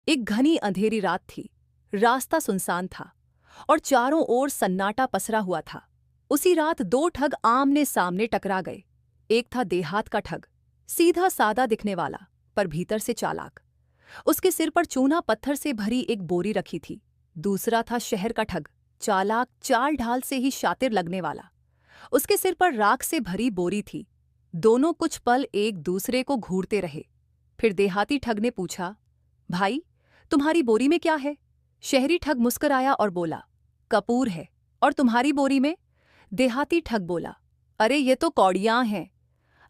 एक घनी अंधेरी रात थी। रास्ता सुनसान था और चारों ओर सन्नाटा पसरा हुआ था। उसी रात दो ठग आमने सामने टकरा गए। एक था देहात का ठग, सीधा सादा दिखने वाला पर भीतर से चालाक। उसके सिर पर चूना पत्थर से भरी एक बोरी रखी थी। दूसरा था शहर का ठग, चालाक, चाल ढाल से ही शातिर लगने वाला। उसके सिर पर राख से भरी बोरी थी। दोनों कुछ पल एक दूसरे को घूरते रहे। फिर देहाती ठग ने पूछा, भाई, तुम्हारी बोरी में क्या है? शहरी ठग मुस्कुराया और बोला, कपूर है। और तुम्हारी बोरी में? देहाती ठग बोला, अरे ये तो कौड़ियां हैं,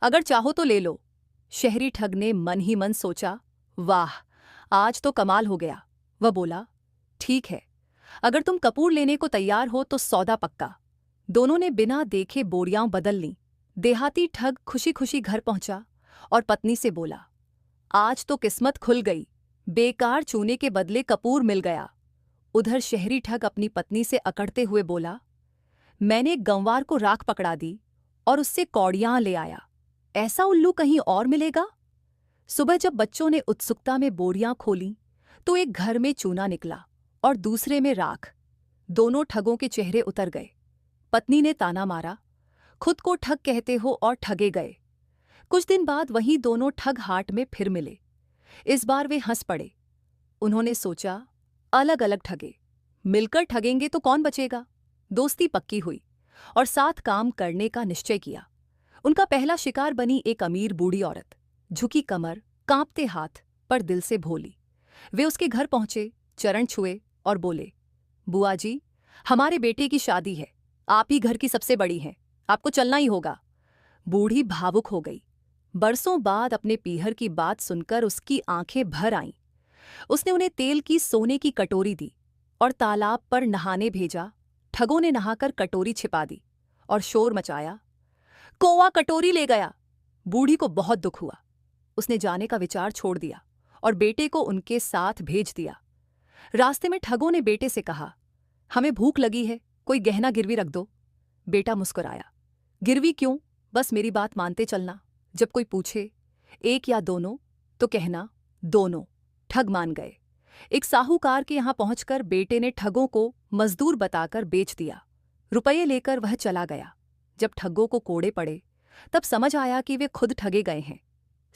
अगर चाहो तो ले लो। शहरी ठग ने मन ही मन सोचा, वाह, आज तो कमाल हो गया। वह बोला, ठीक है, अगर तुम कपूर लेने को तैयार हो तो सौदा पक्का। दोनों ने बिना देखे बोरियां बदल लीं। देहाती ठग खुशी खुशी घर पहुंचा और पत्नी से बोला, आज तो किस्मत खुल गई, बेकार चूने के बदले कपूर मिल गया। उधर शहरी ठग अपनी पत्नी से अकड़ते हुए बोला, मैंने गंवार को राख पकड़ा दी और उससे कौड़ियां ले आया, ऐसा उल्लू कहीं और मिलेगा? सुबह जब बच्चों ने उत्सुकता में बोरियां खोलीं तो एक घर में चूना निकला और दूसरे में राख। दोनों ठगों के चेहरे उतर गए। पत्नी ने ताना मारा, खुद को ठग कहते हो और ठगे गए। कुछ दिन बाद वही दोनों ठग हाट में फिर मिले। इस बार वे हंस पड़े। उन्होंने सोचा, अलग अलग ठगे, मिलकर ठगेंगे तो कौन बचेगा। दोस्ती पक्की हुई और साथ काम करने का निश्चय किया। उनका पहला शिकार बनी एक अमीर बूढ़ी औरत, झुकी कमर, कांपते हाथ, पर दिल से भोली। वे उसके घर पहुंचे, चरण छुए और बोले, बुआ जी, हमारे बेटे की शादी है, आप ही घर की सबसे बड़ी हैं, आपको चलना ही होगा। बूढ़ी भावुक हो गई। बरसों बाद अपने पीहर की बात सुनकर उसकी आंखें भर आईं। उसने उन्हें तेल की सोने की कटोरी दी और तालाब पर नहाने भेजा। ठगों ने नहाकर कटोरी छिपा दी और शोर मचाया, कौवा कटोरी ले गया। बूढ़ी को बहुत दुख हुआ। उसने जाने का विचार छोड़ दिया और बेटे को उनके साथ भेज दिया। रास्ते में ठगों ने बेटे से कहा, हमें भूख लगी है, कोई गहना गिरवी रख दो। बेटा मुस्कुराया, गिरवी क्यों, बस मेरी बात मानते चलना। जब कोई पूछे, एक या दोनों, तो कहना दोनों। ठग मान गए। एक साहूकार के यहां पहुंचकर बेटे ने ठगों को मजदूर बताकर बेच दिया। रुपये लेकर वह चला गया। जब ठगों को कोड़े पड़े तब समझ आया कि वे खुद ठगे गए हैं।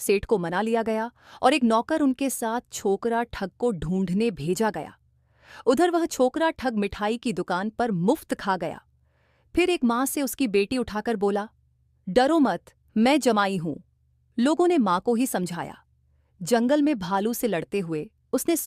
सेठ को मना लिया गया और एक नौकर उनके साथ छोकरा ठग को ढूंढने भेजा गया। उधर वह छोकरा ठग मिठाई की दुकान पर मुफ्त खा गया। फिर एक मां से उसकी बेटी उठाकर बोला, डरो मत, मैं जमाई हूं। लोगों ने मां को ही समझाया। जंगल में भालू से लड़ते हुए उसने